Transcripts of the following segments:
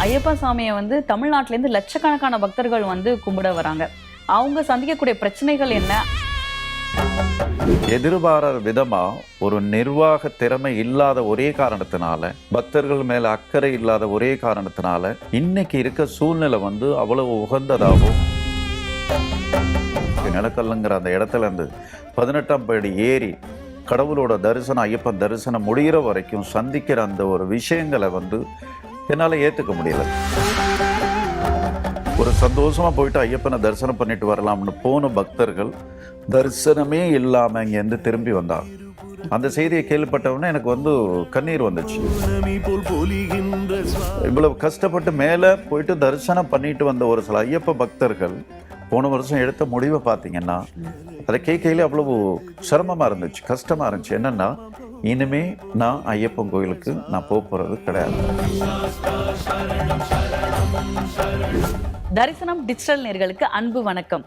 ஐயப்பா சாமியை வந்து தமிழ்நாட்டிலேருந்து லட்சக்கணக்கான பக்தர்கள் வந்து கும்பிட வராங்க. அவங்க சந்திக்கக்கூடிய பிரச்சனைகள் என்ன? எதிர்பாராத விதமா ஒரு நிர்வாக திறமை இல்லாத ஒரே காரணத்தினால, பக்தர்கள் மேல அக்கறை இல்லாத ஒரே காரணத்தினால இன்னைக்கு இருக்க சூழ்நிலை வந்து அவ்வளவு உகந்ததாகும். நிலக்கல்லுங்கிற அந்த இடத்துல இருந்து 18ஆம் படி ஏறி கடவுளோட தரிசனம், ஐயப்பன் தரிசனம் முடிகிற வரைக்கும் சந்திக்கிற அந்த ஒரு விஷயங்களை வந்து என்னால் ஏற்றுக்க முடியல. ஒரு சந்தோஷமா போயிட்டு ஐயப்பனை தரிசனம் பண்ணிட்டு வரலாம்னு போன பக்தர்கள் தரிசனமே இல்லாம இங்கேருந்து திரும்பி வந்தாங்க. அந்த செய்தியை கேள்விப்பட்டவொடனே எனக்கு வந்து கண்ணீர் வந்துச்சு. இவ்வளவு கஷ்டப்பட்டு மேலே போயிட்டு தரிசனம் பண்ணிட்டு வந்த ஒரு சில ஐயப்ப பக்தர்கள் போன வருஷம் எடுத்த முடிவை பார்த்தீங்கன்னா அதை கேட்கையிலே அவ்வளவு சிரமமாக இருந்துச்சு, கஷ்டமாக இருந்துச்சு. என்னன்னா, இனிமே நான் ஐயப்பன் கோயிலுக்கு நான் போகிறது கிடையாது. தரிசனம் டிஜிட்டல் நேர்களுக்கு அன்பு வணக்கம்.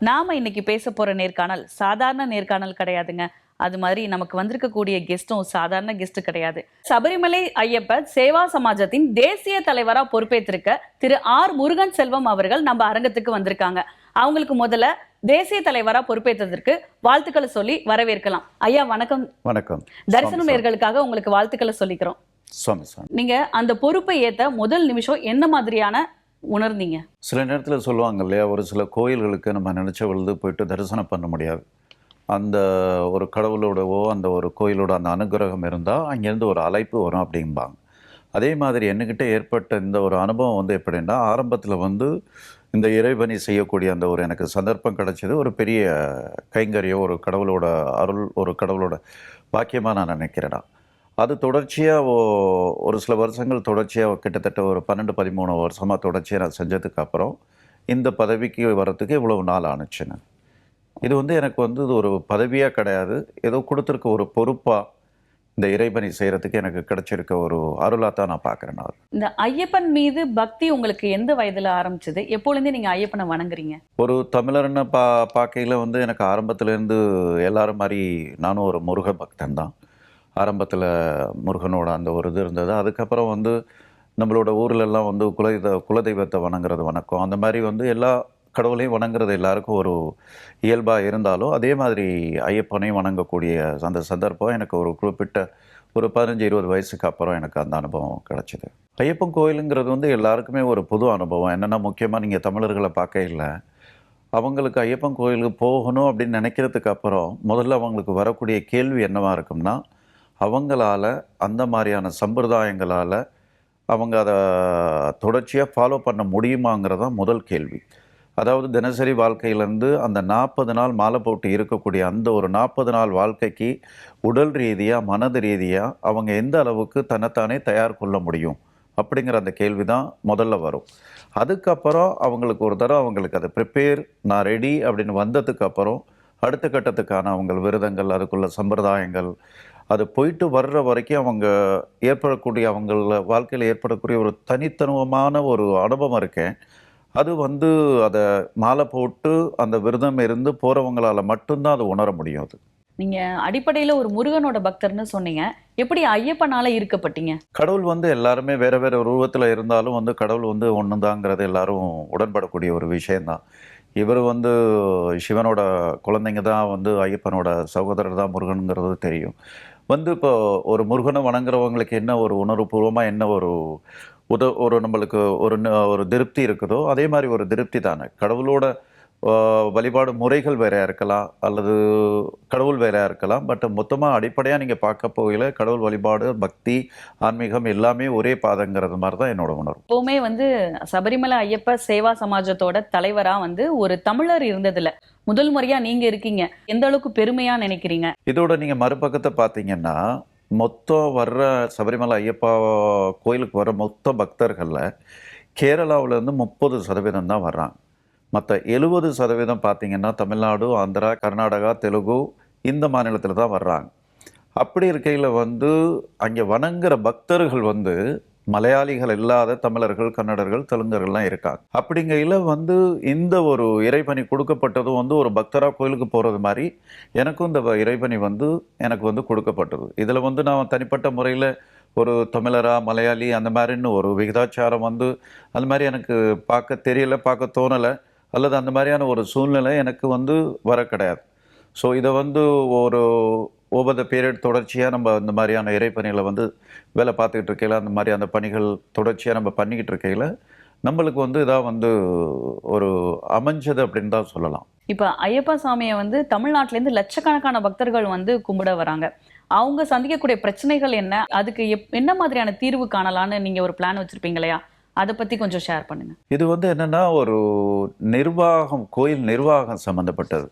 நாம இன்னைக்கு பேச போற நேர்காணல் சாதாரண நேர்காணல் கிடையாதுங்க. அது மாதிரி நமக்கு வந்திருக்கக்கூடிய கெஸ்டும் சாதாரண கெஸ்ட் கிடையாது. சபரிமலை ஐயப்பர் சேவா சமாஜத்தின் தேசிய தலைவரா பொறுப்பேற்றிருக்க திரு ஆர் முருகன் செல்வம் அவர்கள் நம்ம அரங்கத்துக்கு வந்திருக்காங்க. அவங்களுக்கு முதல்ல தேசிய தலைவரா பொறுப்பேற்றதற்கு வாழ்த்துக்களை சொல்லி வரவேற்கலாம். ஐயா வணக்கம். வணக்கம். தரிசனம் நேர்களுக்காக உங்களுக்கு வாழ்த்துக்களை சொல்லிக்கிறோம். நீங்க அந்த பொறுப்பை ஏத்த முதல் நிமிஷம் என்ன மாதிரியான உணர்ந்தீங்க? சில நேரத்தில் சொல்லுவாங்க இல்லையா, ஒரு சில கோயில்களுக்கு நம்ம நினைச்ச பொழுது போயிட்டு தரிசனம் பண்ண முடியாது. அந்த ஒரு கடவுளோடவோ அந்த ஒரு கோயிலோட அந்த அனுகிரகம் இருந்தால் அங்கேருந்து ஒரு அழைப்பு வரும் அப்படிம்பாங்க. அதே மாதிரி என்கிட்ட ஏற்பட்ட இந்த ஒரு அனுபவம் வந்து எப்படின்னா, ஆரம்பத்தில் வந்து இந்த இறைவனி செய்யக்கூடிய அந்த ஒரு எனக்கு சந்தர்ப்பம் கிடைச்சது ஒரு பெரிய கைங்கரியம், ஒரு கடவுளோட அருள், ஒரு கடவுளோட பாக்கியமாக நான் நினைக்கிறேன்னா. அது தொடர்ச்சியாக ஒரு சில வருஷங்கள் தொடர்ச்சியாக கிட்டத்தட்ட ஒரு 12-13 வருஷமாக தொடர்ச்சியாக நான் செஞ்சதுக்கு அப்புறம் இந்த பதவிக்கு வர்றதுக்கு இவ்வளவு நாள் ஆணுச்சுன்னு. இது வந்து எனக்கு வந்து இது ஒரு பதவியாக கிடையாது, ஏதோ கொடுத்துருக்க ஒரு பொறுப்பாக இந்த இறைபணி செய்கிறதுக்கு எனக்கு கிடைச்சிருக்க ஒரு அருளாக தான் நான் பார்க்குறேன். நான் இந்த ஐயப்பன் மீது பக்தி உங்களுக்கு எந்த வயதில் ஆரம்பிச்சது? எப்போலேருந்து நீங்கள் ஐயப்பனை வணங்குறீங்க? ஒரு தமிழர்னு பார்க்கையில் வந்து எனக்கு ஆரம்பத்துலேருந்து எல்லாரும் மாதிரி நானும் ஒரு முருக பக்தன் தான். ஆரம்பத்தில் முருகனோட அந்த ஒரு இது இருந்தது. அதுக்கப்புறம் வந்து நம்மளோட ஊர்லெல்லாம் வந்து குலதெய்வத்தை வணங்குறது வணக்கம், அந்த மாதிரி வந்து எல்லா கடவுளையும் வணங்குறது எல்லாருக்கும் ஒரு இயல்பாக இருந்தாலும், அதே மாதிரி ஐயப்பனையும் வணங்கக்கூடிய அந்த சந்தர்ப்பம் எனக்கு ஒரு குறிப்பிட்ட ஒரு 15-20 வயசுக்கு அப்புறம் எனக்கு அந்த அனுபவம் கிடச்சிது. ஐயப்பன் கோயிலுங்கிறது வந்து எல்லாருக்குமே ஒரு புது அனுபவம். என்னென்னா, முக்கியமாக நீங்கள் தமிழர்களை பார்க்க இல்லை, அவங்களுக்கு ஐயப்பன் கோயிலுக்கு போகணும் அப்படின்னு நினைக்கிறதுக்கு அப்புறம் முதல்ல அவங்களுக்கு வரக்கூடிய கேள்வி என்னவாக இருக்கும்னா, அவங்களால அந்த மாதிரியான சம்பிரதாயங்களால் அவங்க அதை தொடர்ச்சியாக ஃபாலோ பண்ண முடியுமாங்கிறதான் முதல் கேள்வி. அதாவது தினசரி வாழ்க்கையிலேருந்து அந்த 40 நாள் மாலை போட்டு இருக்கக்கூடிய அந்த ஒரு 40 நாள் வாழ்க்கைக்கு உடல் ரீதியாக மனது ரீதியாக அவங்க எந்த அளவுக்கு தன்னைத்தானே தயார் கொள்ள முடியும் அப்படிங்கிற அந்த கேள்வி தான் முதல்ல வரும். அதுக்கப்புறம் அவங்களுக்கு ஒரு தடவை அவங்களுக்கு அதை ப்ரிப்பேர், நான் ரெடி அப்படின்னு வந்ததுக்கப்புறம் அடுத்த கட்டத்துக்கான அவங்க விரதங்கள், அதுக்குள்ள சம்பிரதாயங்கள், அது போயிட்டு வர்ற வரைக்கும் அவங்க ஏற்படக்கூடிய அவங்கள வாழ்க்கையில் ஏற்படக்கூடிய ஒரு தனித்தனமான ஒரு அனுபவம் இருக்கேன். அது வந்து அதை மாலை போட்டு அந்த விரதம் இருந்து போகிறவங்களால மட்டும்தான் அது உணர முடியும். அது நீங்கள் அடிப்படையில் ஒரு முருகனோட பக்தர்னு சொன்னீங்க, எப்படி ஐயப்பனால ஈர்க்கப்பட்டீங்க? கடவுள் வந்து எல்லாருமே வேறு வேறு உருவத்தில் இருந்தாலும் வந்து கடவுள் வந்து ஒன்று தாங்கிறது எல்லாரும் உடன்படக்கூடிய ஒரு விஷயந்தான். இவர் வந்து சிவனோட குழந்தைங்க தான், வந்து ஐயப்பனோட சகோதரர் தான் முருகனுங்கிறது தெரியும். வந்து இப்போ ஒரு முருகனை வணங்குறவங்களுக்கு என்ன ஒரு உணர்வுபூர்வமாக என்ன ஒரு நம்மளுக்கு ஒரு திருப்தி இருக்குதோ, அதே மாதிரி ஒரு திருப்தி தானே. கடவுளோட வழிபாடு முறைகள் வேறையாக இருக்கலாம், அல்லது கடவுள் வேறையாக இருக்கலாம். பட் மொத்தமாக அடிப்படையாக நீங்கள் பார்க்க போகல கடவுள் வழிபாடு, பக்தி, ஆன்மீகம் எல்லாமே ஒரே பாதங்கிறது மாதிரி தான் என்னோட உணர்வு. எப்போவுமே வந்து சபரிமலை ஐயப்ப சேவா சமாஜத்தோட தலைவராக வந்து ஒரு தமிழர் இருந்ததில்ல, முதல் முறையாக நீங்கள் இருக்கீங்க. எந்த அளவுக்கு பெருமையாக நினைக்கிறீங்க? இதோட நீங்கள் மறுபக்கத்தை பார்த்தீங்கன்னா, மொத்தம் வர்ற சபரிமலை ஐயப்பா கோயிலுக்கு வர மொத்த பக்தர்களில் கேரளாவிலேருந்து 30% தான் வர்றாங்க. மற்ற 70% பார்த்தீங்கன்னா தமிழ்நாடு, ஆந்திரா, கர்நாடகா, தெலுங்கு இந்த மாநிலத்தில் தான் வர்றாங்க. அப்படி இருக்கையில் வந்து அங்கே வணங்குற பக்தர்கள் வந்து மலையாளிகள் இல்லாத தமிழர்கள், கன்னடர்கள், தெலுங்கர்கள்லாம் இருக்காங்க. அப்படிங்கையில் வந்து இந்த ஒரு இறைபணி கொடுக்கப்பட்டதும் வந்து ஒரு பக்தராக கோயிலுக்கு போகிறது மாதிரி எனக்கும் இந்த இறைபணி வந்து எனக்கு வந்து கொடுக்கப்பட்டது. இதில் வந்து நான் தனிப்பட்ட முறையில் ஒரு தமிழரா மலையாளி அந்த மாதிரின்னு ஒரு விகிதாச்சாரம் வந்து அந்த மாதிரி எனக்கு பார்க்க தெரியல, பார்க்க தோணலை, அல்லது அந்த மாதிரியான ஒரு சூழ்நிலை எனக்கு வந்து வர கிடையாது. ஸோ இதை வந்து ஒரு ஓவர் த பீரியட் தொடர்ச்சியாக நம்ம இந்த மாதிரியான இறைப்பணிகளை வந்து வேலை பார்த்துக்கிட்டு இருக்கையில், அந்த மாதிரி அந்த பணிகள் தொடர்ச்சியாக நம்ம பண்ணிக்கிட்டு இருக்கையில் நம்மளுக்கு வந்து இதாக வந்து ஒரு அமைஞ்சது அப்படின்னு தான் சொல்லலாம். இப்ப ஐயப்பா சாமியை வந்து தமிழ்நாட்டுல இருந்து லட்சக்கணக்கான பக்தர்கள் வந்து கும்பிட வராங்க. அவங்க சந்திக்கக்கூடிய பிரச்சனைகள் என்ன, அதுக்கு என்ன மாதிரியான தீர்வு காணலாம்னு நீங்க ஒரு பிளான் வச்சிருப்பீங்க இல்லையா? அதை பத்தி கொஞ்சம் ஷேர் பண்ணுங்க. இது வந்து என்னன்னா ஒரு நிர்வாகம், கோயில் நிர்வாகம் சம்மந்தப்பட்டது.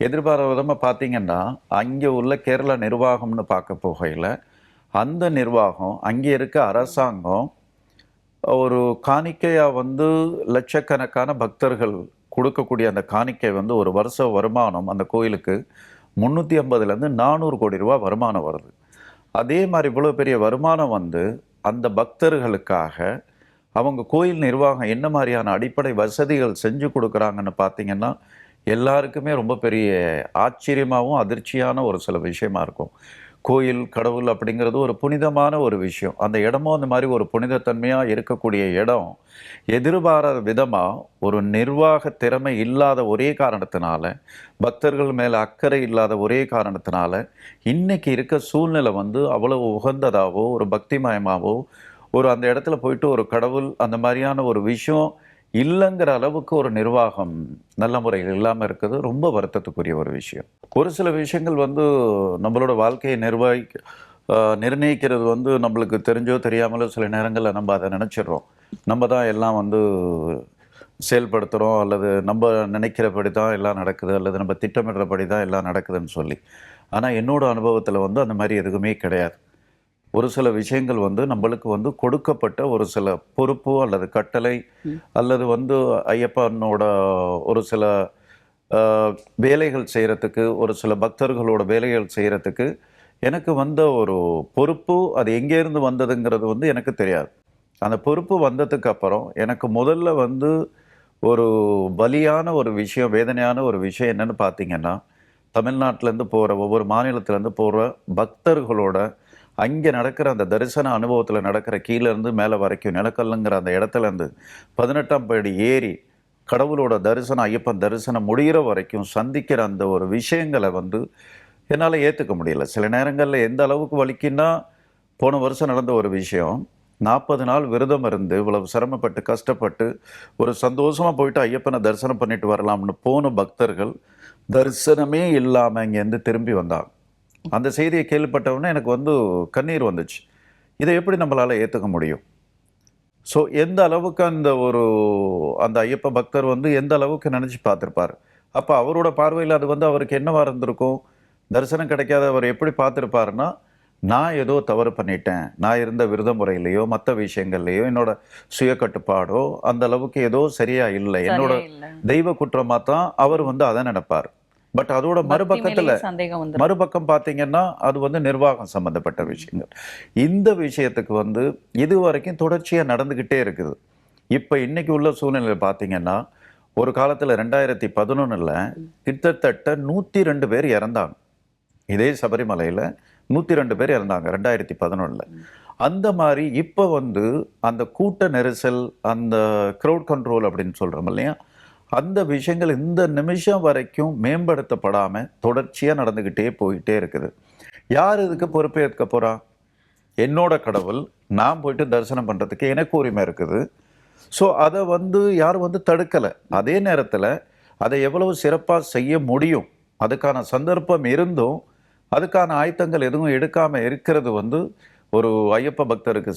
எதிர்பாராத விதமாக பார்த்தீங்கன்னா அங்கே உள்ள கேரளா நிர்வாகம்னு பார்க்க போகையில் அந்த நிர்வாகம் அங்கே இருக்க அரசாங்கம் ஒரு காணிக்கையாக வந்து லட்சக்கணக்கான பக்தர்கள் கொடுக்கக்கூடிய அந்த காணிக்கை வந்து ஒரு வருஷ வருமானம் அந்த கோயிலுக்கு 350லேருந்து 400 கோடி ரூபா வருமானம் வருது. அதே மாதிரி இவ்வளோ பெரிய வருமானம் வந்து அந்த பக்தர்களுக்காக அவங்க கோயில் நிர்வாகம் என்ன மாதிரியான அடிப்படை வசதிகள் செஞ்சு கொடுக்குறாங்கன்னு பார்த்தீங்கன்னா எல்லாருக்குமே ரொம்ப பெரிய ஆச்சரியமாகவும் அதிர்ச்சியான ஒரு சில விஷயமா இருக்கும். கோயில் கடவுள் அப்படிங்கிறது ஒரு புனிதமான ஒரு விஷயம். அந்த இடமும் அந்த மாதிரி ஒரு புனிதத்தன்மையாக இருக்கக்கூடிய இடம் எதிர்பாராத விதமாக ஒரு நிர்வாக திறமை இல்லாத ஒரே காரணத்தினால, பக்தர்கள் மேலே அக்கறை இல்லாத ஒரே காரணத்தினால இன்னைக்கு இருக்க சூழ்நிலை வந்து அவ்வளவு உகந்ததாவோ ஒரு பக்திமயமாவோ ஒரு அந்த இடத்துல போயிட்டு ஒரு கடவுள் அந்த மாதிரியான ஒரு விஷயம் இல்லைங்கிற அளவுக்கு ஒரு நிர்வாகம் நல்ல முறையில் இல்லாமல் இருக்குது ரொம்ப வருத்தத்துக்குரிய ஒரு விஷயம். ஒரு சில விஷயங்கள் வந்து நம்மளோட வாழ்க்கையை நிர்ணயிக்கிறது வந்து நம்மளுக்கு தெரிஞ்சோ தெரியாமலோ சில நேரங்களில் நம்ம அதை நினச்சிடுறோம். நம்ம தான் எல்லாம் வந்து செயல்படுத்துகிறோம், அல்லது நம்ம நினைக்கிறபடி தான் எல்லாம் நடக்குது, அல்லது நம்ம திட்டமிடுறபடி தான் எல்லாம் நடக்குதுன்னு சொல்லி. ஆனால் என்னோட அனுபவத்தில் வந்து அந்த மாதிரி எதுவுமே கிடையாது. ஒரு சில விஷயங்கள் வந்து நம்மளுக்கு வந்து கொடுக்கப்பட்ட ஒரு சில பொறுப்பு அல்லது கட்டளை அல்லது வந்து ஐயப்பனோட ஒரு சில வேலைகள் செய்கிறதுக்கு, ஒரு சில பக்தர்களோட வேலைகள் செய்கிறதுக்கு எனக்கு வந்த ஒரு பொறுப்பு அது எங்கேருந்து வந்ததுங்கிறது வந்து எனக்கு தெரியாது. அந்த பொறுப்பு வந்ததுக்கு அப்புறம் எனக்கு முதல்ல வந்து ஒரு வலியான ஒரு விஷயம், வேதனையான ஒரு விஷயம் என்னன்னு பார்த்தீங்கன்னா, தமிழ்நாட்டிலேருந்து போகிற ஒவ்வொரு மாநிலத்திலேருந்து போகிற பக்தர்களோட அங்கே நடக்கிற அந்த தரிசன அனுபவத்தில் நடக்கிற கீழேருந்து மேலே வரைக்கும் நிலக்கல்லுங்கிற அந்த இடத்துலேருந்து 18ஆம் படி ஏறி கடவுளோட தரிசனம், ஐயப்பன் தரிசனம் முடிகிற வரைக்கும் சந்திக்கிற அந்த ஒரு விஷயங்களை வந்து என்னால் ஏற்றுக்க முடியல. சில நேரங்களில் எந்த அளவுக்கு வலிக்குன்னா, போன வருஷம் நடந்த ஒரு விஷயம், 40 நாள் விரதம் இருந்து இவ்வளவு சிரமப்பட்டு கஷ்டப்பட்டு ஒரு சந்தோஷமாக போயிட்டு ஐயப்பனை தரிசனம் பண்ணிட்டு வரலாம்னு போன பக்தர்கள் தரிசனமே இல்லாமல் இங்கேருந்து திரும்பி வந்தாங்க. அந்த செய்தியை கேள்விப்பட்டவுடனே எனக்கு வந்து கண்ணீர் வந்துச்சு. இதை எப்படி நம்மளால் ஏற்றுக்க முடியும்? ஸோ எந்த அளவுக்கு அந்த ஐயப்ப பக்தர் வந்து எந்த அளவுக்கு நினச்சி பார்த்துருப்பார். அப்போ அவரோட பார்வையில் அது வந்து அவருக்கு என்னவா இருந்திருக்கும்? தரிசனம் கிடைக்காத அவர் எப்படி பார்த்துருப்பாருன்னா, நான் ஏதோ தவறு பண்ணிட்டேன், நான் இருந்த விரத முறையிலையோ மற்ற விஷயங்கள்லையோ என்னோட சுய கட்டுப்பாடோ அந்த அளவுக்கு ஏதோ சரியா இல்லை, என்னோட தெய்வ குற்றமாக தான் அவர் வந்து அதை நினைப்பார். பட் அதோட மறுபக்கம் பார்த்தீங்கன்னா அது வந்து நிர்வாகம் சம்பந்தப்பட்ட விஷயங்கள். இந்த விஷயத்துக்கு வந்து இது வரைக்கும் தொடர்ச்சியாக நடந்துக்கிட்டே இருக்குது. இப்போ இன்னைக்கு உள்ள சூழ்நிலையில் பார்த்தீங்கன்னா, ஒரு காலத்தில் 2011 கிட்டத்தட்ட 102 பேர் இறந்தாங்க. இதே சபரிமலையில் 102 பேர் இறந்தாங்க 2011. அந்த மாதிரி இப்போ வந்து அந்த கூட்ட நெரிசல், அந்த க்ரௌட் கண்ட்ரோல் அப்படின்னு சொல்கிறோம் இல்லையா, அந்த விஷயங்கள் இந்த நிமிஷம் வரைக்கும் மேம்படுத்தப்படாமல் தொடர்ச்சியாக நடந்துக்கிட்டே போயிட்டே இருக்குது. யார் இதுக்கு பொறுப்பேற்க போகிறா? என்னோட கடவுள், நான் போயிட்டு தரிசனம் பண்ணுறதுக்கு எனக்கு உரிமை இருக்குது. ஸோ அதை வந்து யாரும் வந்து தடுக்கலை. அதே நேரத்தில் அதை எவ்வளவு சிறப்பாக செய்ய முடியும், அதுக்கான சந்தர்ப்பம் இருந்தும் அதுக்கான ஆயத்தங்கள் எதுவும் எடுக்காமல் இருக்கிறது வந்து ஒரு ஐயப்ப பக்தருக்கு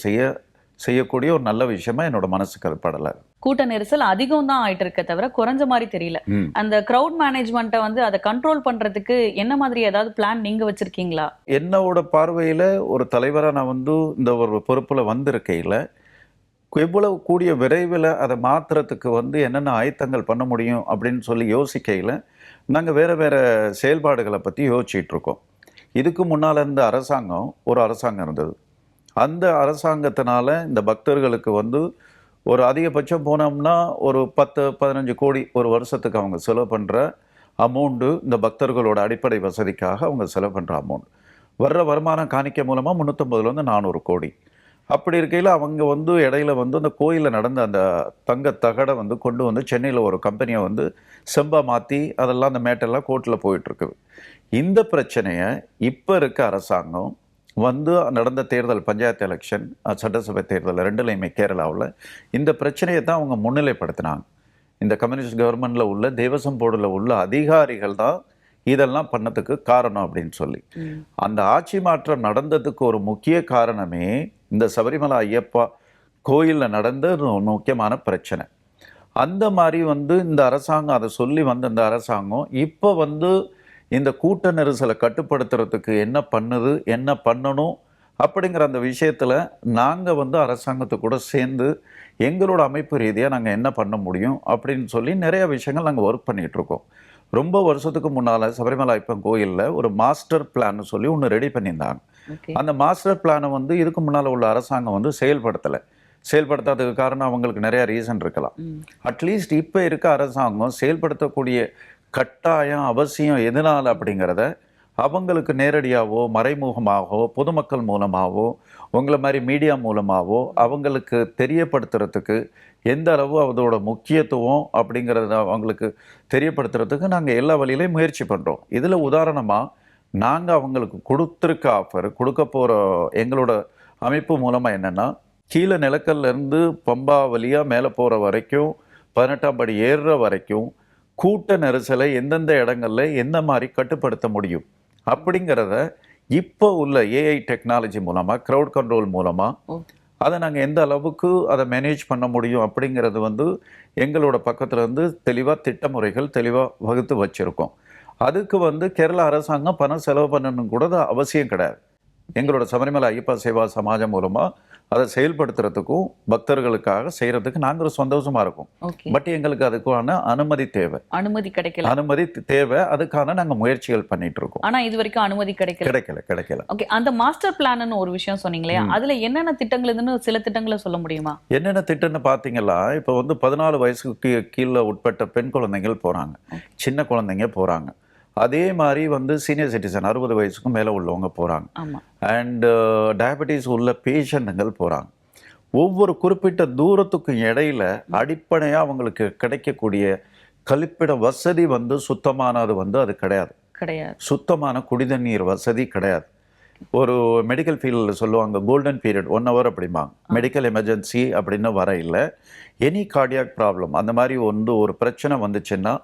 செய்யக்கூடிய ஒரு நல்ல விஷயமா என்னோட மனசுக்கு அது படலை. கூட்ட நெரிசல் அதிகம் தான் ஆயிட்டு இருக்க தவிர குறைஞ்ச மாதிரி தெரியல. அந்த கிரவுட் மேனேஜ்மெண்ட்டை வந்து அதை கண்ட்ரோல் பண்றதுக்கு என்ன மாதிரி ஏதாவது பிளான் நீங்க வச்சிருக்கீங்களா? என்னோட பார்வையில ஒரு தலைவரா நான் வந்து இந்த ஒரு பொறுப்புல வந்திருக்கையில எவ்வளவு கூடிய விரைவில் அதை மாத்துறதுக்கு வந்து என்னென்ன ஆயத்தங்கள் பண்ண முடியும் அப்படின்னு சொல்லி யோசிக்கையில் நாங்கள் வேறு வேறு செயல்பாடுகளை பற்றி யோசிச்சுட்டு இருக்கோம். இதுக்கு முன்னால் இருந்த ஒரு அரசாங்கம் இருந்தது. அந்த அரசாங்கத்தினால இந்த பக்தர்களுக்கு வந்து ஒரு அதிகபட்சம் போனோம்னா ஒரு 10-15 கோடி ஒரு வருஷத்துக்கு அவங்க செலவு பண்ணுற அமௌண்ட்டு, இந்த பக்தர்களோட அடிப்படை வசதிக்காக அவங்க செலவு பண்ணுற அமௌண்ட். வர்ற வருமானம் காணிக்கை மூலமாக 350 400 கோடி. அப்படி இருக்கையில் அவங்க வந்து இடையில வந்து அந்த கோயிலில் நடந்த அந்த தங்க தகடை வந்து கொண்டு வந்து சென்னையில் ஒரு கம்பெனியை வந்து செம்பா மாற்றி அதெல்லாம் அந்த மேட்டெல்லாம் கோர்ட்டில் போயிட்டுருக்குது. இந்த பிரச்சனையை இப்போ இருக்க அரசாங்கம் வந்து நடந்த தேர்தல் பஞ்சாயத்து எலெக்ஷன் சட்டசபை தேர்தல் ரெண்டுலையுமே கேரளாவில் இந்த பிரச்சனையை தான் அவங்க முன்னிலைப்படுத்தினாங்க. இந்த கம்யூனிஸ்ட் கவர்மெண்ட்டில் உள்ள தேவசம் போர்டில் உள்ள அதிகாரிகள் தான் இதெல்லாம் பண்ணதுக்கு காரணம் அப்படின்னு சொல்லி. அந்த ஆட்சி மாற்றம் நடந்ததுக்கு ஒரு முக்கிய காரணமே இந்த சபரிமலை ஐயப்பா கோயிலில் நடந்த ஒரு முக்கியமான பிரச்சனை. அந்த மாதிரி வந்து இந்த அரசாங்கம் அதை சொல்லி வந்த இந்த அரசாங்கம் இப்போ வந்து இந்த கூட்ட நெரிசலை கட்டுப்படுத்துறதுக்கு என்ன பண்ணுது, என்ன பண்ணணும் அப்படிங்கிற அந்த விஷயத்தில் நாங்கள் வந்து அரசாங்கத்தை கூட சேர்ந்து எங்களோட அமைப்பு ரீதியாக நாங்கள் என்ன பண்ண முடியும் அப்படின்னு சொல்லி நிறைய விஷயங்கள் நாங்கள் ஒர்க் பண்ணிகிட்ருக்கோம். ரொம்ப வருஷத்துக்கு முன்னால் சபரிமலை ஐயப்பன் கோயிலில் ஒரு மாஸ்டர் பிளான் சொல்லி ஒன்று ரெடி பண்ணியிருந்தாங்க. அந்த மாஸ்டர் பிளானை வந்து இதுக்கு முன்னால் உள்ள அரசாங்கம் வந்து செயல்படுத்தாததுக்கு காரணம் அவங்களுக்கு நிறைய ரீசன் இருக்கலாம். அட்லீஸ்ட் இப்போ இருக்க அரசாங்கம் செயல்படுத்தக்கூடிய கட்டாயம் அவசியம் எதனால் அப்படிங்கிறத அவங்களுக்கு நேரடியாகவோ மறைமுகமாகவோ பொதுமக்கள் மூலமாகவோ உங்களை மாதிரி மீடியா மூலமாகவோ அவங்களுக்கு தெரியப்படுத்துறதுக்கு எந்த அளவு அதோட முக்கியத்துவம் அப்படிங்கிறத அவங்களுக்கு தெரியப்படுத்துறதுக்கு நாங்கள் எல்லா வழியிலையும் முயற்சி பண்ணுறோம். இதில் உதாரணமாக நாங்கள் அவங்களுக்கு கொடுத்துருக்க ஆஃபர் கொடுக்க போகிற எங்களோட அமைப்பு மூலமாக என்னென்னா, கீழே நிலக்கல்லேருந்து பம்பா வழியாக மேலே போகிற வரைக்கும் 18ஆம் படி ஏறுற வரைக்கும் கூட்ட நெரிசலை எந்தெந்த இடங்கள்ல எந்த மாதிரி கட்டுப்படுத்த முடியும் அப்படிங்கிறத இப்போ உள்ள ஏஐ டெக்னாலஜி மூலமாக க்ரௌட் கண்ட்ரோல் மூலமாக அதை நாங்கள் எந்த அளவுக்கு அதை மேனேஜ் பண்ண முடியும் அப்படிங்கிறது வந்து எங்களோட பக்கத்தில் இருந்து தெளிவாக திட்டமுறைகள் தெளிவாக வகுத்து வச்சுருக்கோம். அதுக்கு வந்து கேரள அரசாங்கம் பணம் செலவு பண்ணணும் கூட அவசியம் கிடையாது. எங்களோட சபரிமலை ஐயப்பா சேவா சமாஜம் மூலமாக அதை செயல்படுத்துறதுக்கும் பக்தர்களுக்காக செய்யறதுக்கு நாங்கள் சந்தோஷமா இருக்கோம். பட் எங்களுக்கு அதுக்கான அனுமதி தேவை. அனுமதி தேவை. அதுக்கான நாங்கள் முயற்சிகள் பண்ணிட்டு இருக்கோம். ஆனா இது வரைக்கும் அனுமதி கிடைக்கல. ஓகே, அந்த மாஸ்டர் பிளான் ஒரு விஷயம் சொன்னீங்களே, அதுல என்னென்ன திட்டங்கள் இதுன்னு சில திட்டங்களை சொல்ல முடியுமா? என்னென்ன திட்டம்னு பாத்தீங்களா, இப்போ வந்து 14 வயசுக்கு கீழே உட்பட்ட பெண் குழந்தைகள் போறாங்க, சின்ன குழந்தைங்க போறாங்க. அதே மாதிரி வந்து சீனியர் சிட்டிசன் 60 வயசுக்கும் மேலே உள்ளவங்க போகிறாங்க. அண்டு டயபெட்டிஸ் உள்ள பேஷண்ட்டுங்கள் போகிறாங்க. ஒவ்வொரு குறிப்பிட்ட தூரத்துக்கும் இடையில அடிப்படையாக அவங்களுக்கு கிடைக்கக்கூடிய கழிப்பிட வசதி வந்து சுத்தமானது வந்து அது கிடையாது. சுத்தமான குடிதண்ணீர் வசதி கிடையாது. ஒரு மெடிக்கல் ஃபீல்டில் சொல்லுவாங்க கோல்டன் பீரியட் 1 hour அப்படிம்பாங்க. மெடிக்கல் எமர்ஜென்சி அப்படின்னு வர இல்லை, எனி கார்டியாக் ப்ராப்ளம் அந்த மாதிரி வந்து ஒரு பிரச்சனை வந்துச்சுன்னா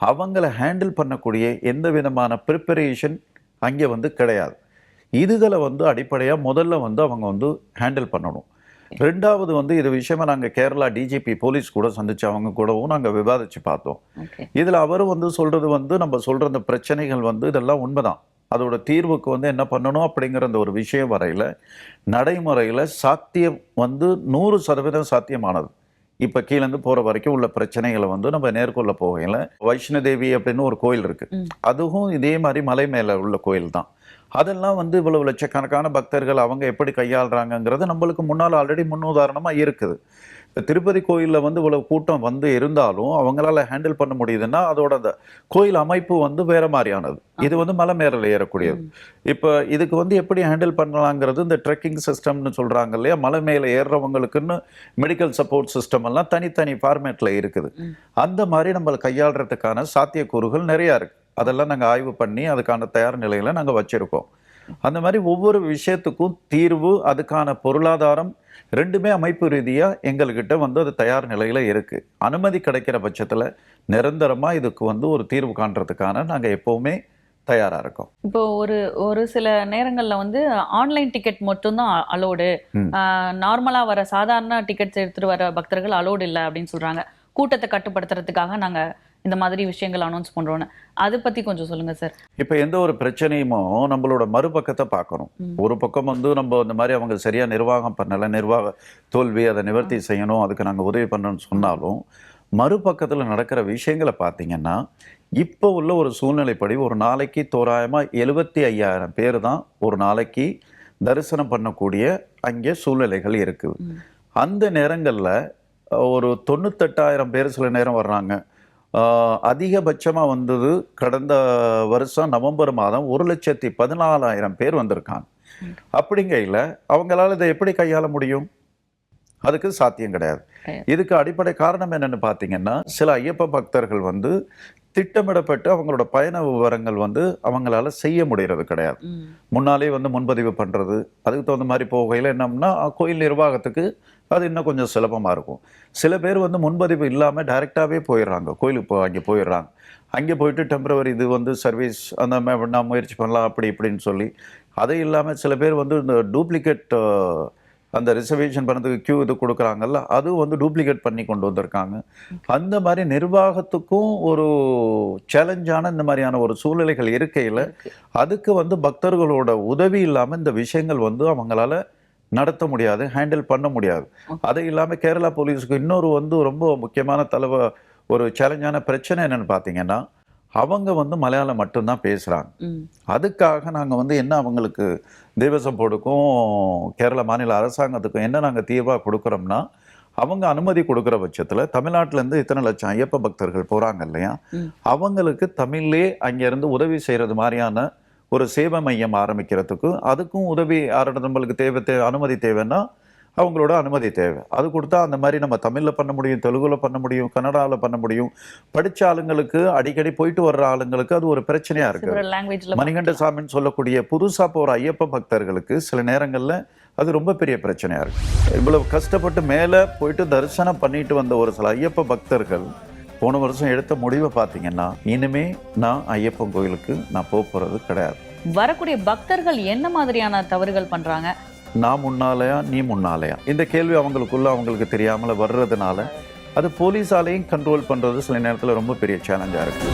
அவங்கள ஹேண்டில் பண்ணக்கூடிய எந்த விதமான ப்ரிப்பரேஷன் அங்கே வந்து கிடையாது. இதுகளை வந்து அடிப்படையாக முதல்ல வந்து அவங்க வந்து ஹேண்டில் பண்ணணும். ரெண்டாவது வந்து இது விஷயமா நாங்கள் கேரளா டிஜிபி போலீஸ் கூட சந்திச்சு அவங்க கூடவும் நாங்கள் விவாதித்து பார்த்தோம். இதில் அவரும் வந்து சொல்கிறது வந்து நம்ம சொல்கிற அந்த பிரச்சனைகள் வந்து இதெல்லாம் உண்மைதான், அதோட தீர்வுக்கு வந்து என்ன பண்ணணும் அப்படிங்கிற அந்த ஒரு விஷயம் வரையில் நடைமுறையில் சாத்தியம் வந்து 100% சாத்தியமானது. இப்போ கீழேருந்து போகிற வரைக்கும் உள்ள பிரச்சனைகளை வந்து நம்ம நேர்கொள்ள போகையில் வைஷ்ணதேவி அப்படின்னு ஒரு கோயில் இருக்குது. அதுவும் இதே மாதிரி மலை மேலே உள்ள கோயில் தான். அதெல்லாம் வந்து இவ்வளவு லட்சக்கணக்கான பக்தர்கள் அவங்க எப்படி கையாளுறாங்கங்கிறது நம்மளுக்கு முன்னால் ஆல்ரெடி முன்னுதாரணமாக இருக்குது. இப்போ திருப்பதி கோயிலில் வந்து இவ்வளவு கூட்டம் வந்து இருந்தாலும் அவங்களால ஹேண்டில் பண்ண முடியுதுன்னா அதோட அந்த கோயில் அமைப்பு வந்து வேற மாதிரியானது. இது வந்து மலை மேலே ஏறக்கூடியது. இப்போ இதுக்கு வந்து எப்படி ஹேண்டில் பண்ணலாங்கிறது இந்த ட்ரெக்கிங் சிஸ்டம்னு சொல்கிறாங்க இல்லையா, மலை மேலே ஏறுறவங்களுக்குன்னு மெடிக்கல் சப்போர்ட் சிஸ்டம் எல்லாம் தனித்தனி ஃபார்மேட்டில் இருக்குது. அந்த மாதிரி நம்மளை கையாளுறதுக்கான சாத்தியக்கூறுகள் நிறையா இருக்குது. அதெல்லாம் நாங்கள் ஆய்வு பண்ணி அதுக்கான தயார் நிலையில் நாங்கள் வச்சுருக்கோம். அந்த மாதிரி ஒவ்வொரு விஷயத்துக்கும் தீர்வு, அதுக்கான பொருளாதாரம் ரெண்டுமே அமைப்பு ரீதியாக எங்கள்கிட்ட வந்து அது தயார் நிலையில் இருக்குது. அனுமதி கிடைக்கிற பட்சத்தில் நிரந்தரமாக இதுக்கு வந்து ஒரு தீர்வு காண்றதுக்கான நாங்கள் எப்போவுமே தயாராக இருக்கோம். இப்போ ஒரு சில நேரங்களில் வந்து ஆன்லைன் டிக்கெட் மட்டும்தான் அலோடு, நார்மலாக வர சாதாரண டிக்கெட்ஸ் எடுத்துகிட்டு வர பக்தர்கள் அலோடு இல்லை அப்படின்னு சொல்கிறாங்க. கூட்டத்தை கட்டுப்படுத்துறதுக்காக நாங்கள் இந்த மாதிரி விஷயங்கள் அனௌன்ஸ் பண்றோம்னு, அதை பத்தி கொஞ்சம் சொல்லுங்க சார். இப்போ எந்த ஒரு பிரச்சனையுமோ நம்மளோட மறுபக்கத்தை பார்க்கணும். ஒரு பக்கம் வந்து நம்ம இந்த மாதிரி அவங்க சரியா நிர்வாகம் பண்ணலை, நிர்வாக தோல்வி, அதை நிவர்த்தி செய்யணும், அதுக்கு நாங்கள் உதவி பண்ணணும்னு சொன்னாலும் மறுபக்கத்தில் நடக்கிற விஷயங்களை பார்த்தீங்கன்னா இப்போ உள்ள ஒரு சூழ்நிலைப்படி ஒரு நாளைக்கு தோராயமாக 75,000 பேர் தான் ஒரு நாளைக்கு தரிசனம் பண்ணக்கூடிய அங்கே சூழ்நிலைகள் இருக்குது. அந்த நேரங்களில் ஒரு 98,000 பேர் சில நேரம் வர்றாங்க, அதிகபட்சமாக வந்தது கடந்த வருஷம் நவம்பர் மாதம் 1,14,000 பேர் வந்திருக்காங்க. அப்படிங்கையில் அவங்களால இதை எப்படி கையாள முடியும்? அதுக்கு சாத்தியம் கிடையாது. இதுக்கு அடிப்படை காரணம் என்னன்னு பார்த்தீங்கன்னா, சில ஐயப்ப பக்தர்கள் வந்து திட்டமிடப்பட்டு அவங்களோட பயண விவரங்கள் வந்து அவங்களால செய்ய முடியறது கிடையாது. முன்னாலே வந்து முன்பதிவு பண்ணுறது, அதுக்கு தகுந்த மாதிரி போகையில் என்னம்னா கோயில் நிர்வாகத்துக்கு அது இன்னும் கொஞ்சம் சுலபமாக இருக்கும். சில பேர் வந்து முன்பதிவு இல்லாமல் டைரெக்டாகவே போயிடுறாங்க, கோயிலுக்கு அங்கே போயிடுறாங்க. அங்கே போயிட்டு டெம்பரவரி இது வந்து சர்வீஸ் அந்த மாதிரி நான் முயற்சி பண்ணலாம் அப்படி இப்படின்னு சொல்லி, அது இல்லாமல் சில பேர் வந்து இந்த டூப்ளிகேட் அந்த ரிசர்வேஷன் பண்ணதுக்கு கியூ இது கொடுக்குறாங்கல்ல, அதுவும் வந்து டூப்ளிகேட் பண்ணி கொண்டு வந்திருக்காங்க. அந்த மாதிரி நிர்வாகத்துக்கும் ஒரு சேலஞ்சான இந்த மாதிரியான ஒரு சூழ்நிலைகள் இருக்கையில், அதுக்கு வந்து பக்தர்களோட உதவி இல்லாமல் இந்த விஷயங்கள் வந்து அவங்களால நடத்த முடியாது, ஹேண்டில் பண்ண முடியாது. அது இல்லாமல் கேரளா போலீஸுக்கு இன்னொரு வந்து ரொம்ப முக்கியமான ஒரு சேலஞ்சான பிரச்சனை என்னன்னு பார்த்தீங்கன்னா, அவங்க வந்து மலையாளம் மட்டும்தான் பேசுகிறாங்க. அதுக்காக நாங்கள் வந்து என்ன அவங்களுக்கு தேவசம் போர்டுக்கும் கேரள மாநில அரசாங்கத்துக்கும் என்ன நாங்கள் தீர்வாக கொடுக்குறோம்னா, அவங்க அனுமதி கொடுக்குற பட்சத்தில் தமிழ்நாட்டிலேருந்து இத்தனை லட்சம் ஐயப்ப பக்தர்கள் போகிறாங்க இல்லையா, அவங்களுக்கு தமிழ்லே அங்கேருந்து உதவி செய்கிறது மாதிரியான ஒரு சேவை மையம் ஆரம்பிக்கிறதுக்கு, அதுக்கும் உதவி நம்மளுக்கு அனுமதி தேவைன்னா அவங்களோட அனுமதி தேவை. அது கொடுத்தா அந்த மாதிரி நம்ம தமிழில் பண்ண முடியும், தெலுங்குல பண்ண முடியும், கன்னடாவில் பண்ண முடியும். படித்த ஆளுங்களுக்கு, அடிக்கடி போயிட்டு வர்ற ஆளுங்களுக்கு அது ஒரு பிரச்சனையாக இருக்குது. மணிகண்ட சாமின்னு சொல்லக்கூடிய புதுசாக போகிற ஐயப்ப பக்தர்களுக்கு சில நேரங்களில் அது ரொம்ப பெரிய பிரச்சனையாக இருக்குது. இவ்வளவு கஷ்டப்பட்டு மேலே போயிட்டு தரிசனம் பண்ணிட்டு வந்த ஒரு சில ஐயப்ப பக்தர்கள் போன வருஷம் எடுத்த முடிவை பார்த்தீங்கன்னா, இனிமே நான் ஐயப்பன் கோயிலுக்கு நான் போகிறது கிடையாது. வரக்கூடிய பக்தர்கள் என்ன மாதிரியான தவறுகள் பண்றாங்க? நான் முன்னாலையா நீ முன்னாலையா இந்த கேள்வி அவங்களுக்கு தெரியாமல் வர்றதுனால அது போலீஸாலையும் கண்ட்ரோல் பண்ணுறது சில நேரத்தில் ரொம்ப பெரிய சேலஞ்சாக இருக்குது.